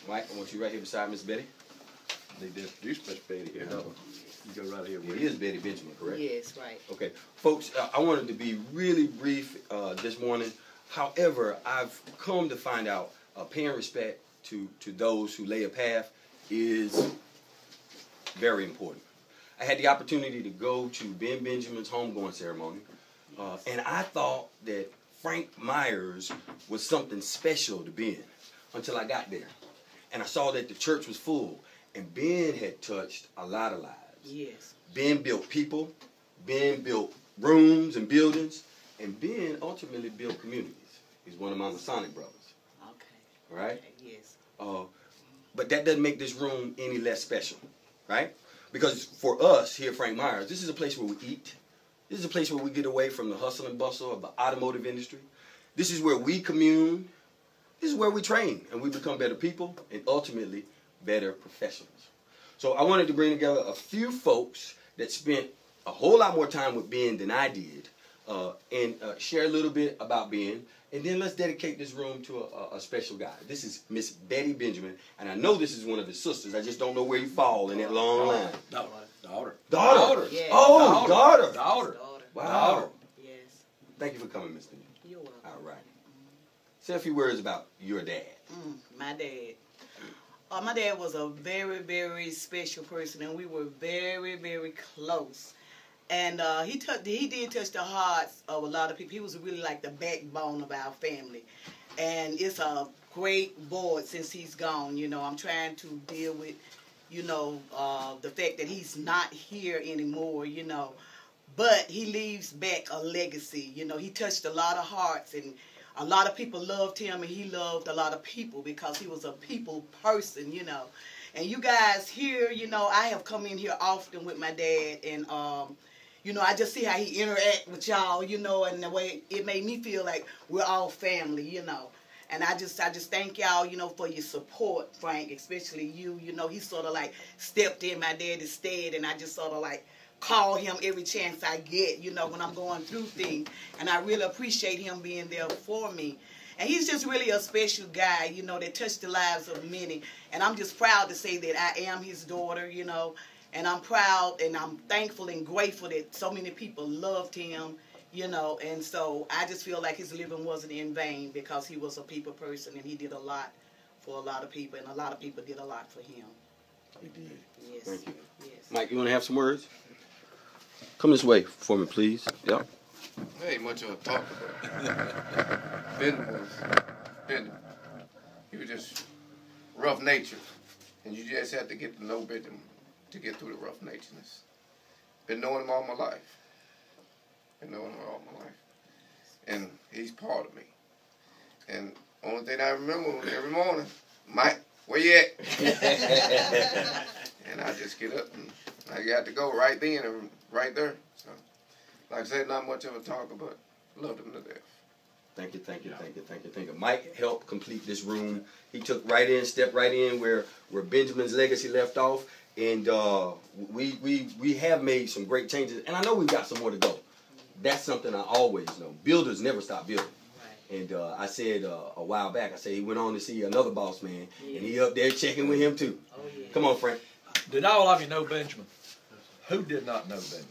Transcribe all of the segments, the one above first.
Mike, I want you right here beside Miss Betty. They did introduce Miss Betty here. No. You go right here. It is Betty Benjamin, correct? Yes, right. Okay. Folks, I wanted to be really brief this morning. However, I've come to find out paying respect to those who lay a path is very important. I had the opportunity to go to Ben Benjamin's homegoing ceremony, and I thought that Frank Myers was something special to Ben until I got there. And I saw that the church was full, and Ben had touched a lot of lives. Yes. Ben built people, Ben built rooms and buildings, and Ben ultimately built communities. He's one of my Masonic brothers. Okay. All right? Okay, yes. But that doesn't make this room any less special, right? Because for us here at Frank Myers, this is a place where we eat. This is a place where we get away from the hustle and bustle of the automotive industry. This is where we commune. This is where we train, and we become better people and ultimately better professionals. So I wanted to bring together a few folks that spent a whole lot more time with Ben than I did and share a little bit about Ben. And then let's dedicate this room to a special guy. This is Miss Betty Benjamin, and I know this is one of his sisters. I just don't know where you fall in that long line. Daughter. Daughter. Yes. Oh, daughter. Daughter. Wow. Daughter. Yes. Thank you for coming, Miss Benjamin. You're welcome. All right. Say a few words about your dad. My dad. My dad was a very, very special person, and we were very, very close. And he did touch the hearts of a lot of people. He was really like the backbone of our family. And it's a great void since he's gone. You know, I'm trying to deal with, you know, the fact that he's not here anymore, you know. But he leaves back a legacy. You know, he touched a lot of hearts, and a lot of people loved him, and he loved a lot of people because he was a people person, you know. And you guys here, you know, I have come in here often with my dad, and you know, I just see how he interact with y'all, you know, and the way it made me feel like we're all family, you know. And I just thank y'all, you know, for your support, Frank, especially you. You know, he sort of like stepped in my daddy's stead, and I just sort of like call him every chance I get, you know, when I'm going through things. And I really appreciate him being there for me. And he's just really a special guy, you know, that touched the lives of many. And I'm just proud to say that I am his daughter, you know. And I'm proud and I'm thankful and grateful that so many people loved him, you know. And so I just feel like his living wasn't in vain because he was a people person and he did a lot for a lot of people. And a lot of people did a lot for him. He did. Yes. Thank you. Yes. Mike, you want to have some words? Come this way for me, please. Yep. There ain't much of a talk about. Ben, he was just rough nature, and you just have to get to know Benjamin to get through the rough natureness. Been knowing him all my life. And he's part of me. And only thing I remember every morning, Mike, where you at? And I just get up and I got to go right then and right there. So, like I said, not much of a talker, but loved him to death. Thank you. Mike helped complete this room. He took stepped right in where Benjamin's legacy left off. And we have made some great changes. And I know we've got some more to go. That's something I always know. Builders never stop building. Right. And I said a while back, I said he went on to see another boss man. Yeah. And he up there checking with him too. Oh, yeah. Come on, Frank. Did all of you know Benjamin? Who did not know Benjamin?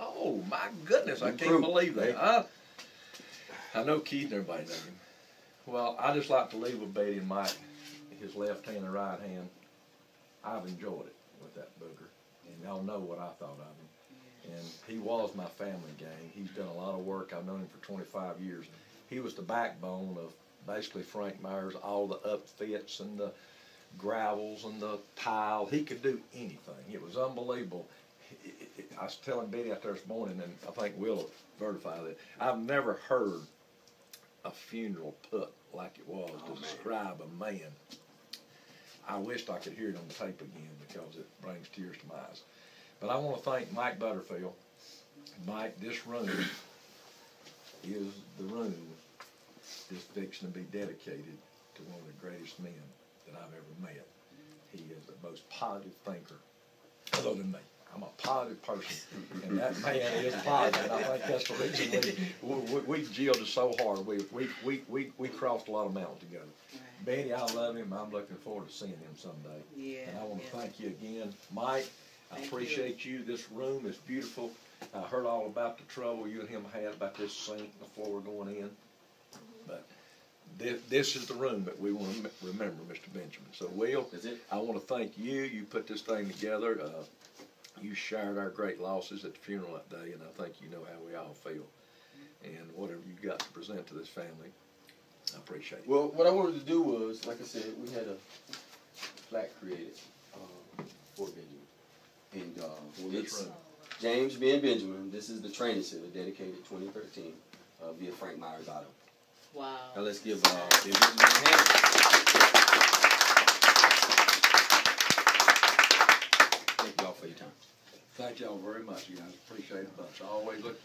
Oh, my goodness. I can't believe that. I know Keith and everybody knows him. Well, I just like to leave with Betty and Mike, his left hand and right hand. I've enjoyed it with that booger. And y'all know what I thought of him. And he was my family gang. He's done a lot of work. I've known him for 25 years. He was the backbone of basically Frank Myers, all the upfits and the gravels and the tile. He could do anything. It was unbelievable. I was telling Betty out there this morning, and I think Will verify that, I've never heard a funeral put like it was to describe a man. I wished I could hear it on the tape again because it brings tears to my eyes. But I want to thank Mike Butterfield. Mike, this room is the room that's fixing to be dedicated to one of the greatest men that I've ever met. He is the most positive thinker other than me. I'm a positive person, and that man is positive. I think that's the reason we gelled so hard. We crossed a lot of mountains together. Right. Benny, I love him. I'm looking forward to seeing him someday. Yeah. And I want to yeah. thank you again, Mike. I Thank appreciate you. This room is beautiful. I heard all about the trouble you and him had about this sink, the floor going in, but this is the room that we want to remember, Mr. Benjamin. So, Will, That's it. I want to thank you. You put this thing together. You shared our great losses at the funeral that day, and I think you know how we all feel. And whatever you got to present to this family, I appreciate it. Well, what I wanted to do was, like I said, we had a plaque created for Benjamin. And it's room. James Ben Benjamin. This is the training center dedicated 2013 via Frank Myers Auto. Wow. Now let's give Ben Benjamin a hand. Thank y'all for your time. Thank y'all very much, you guys. Appreciate it. But I always look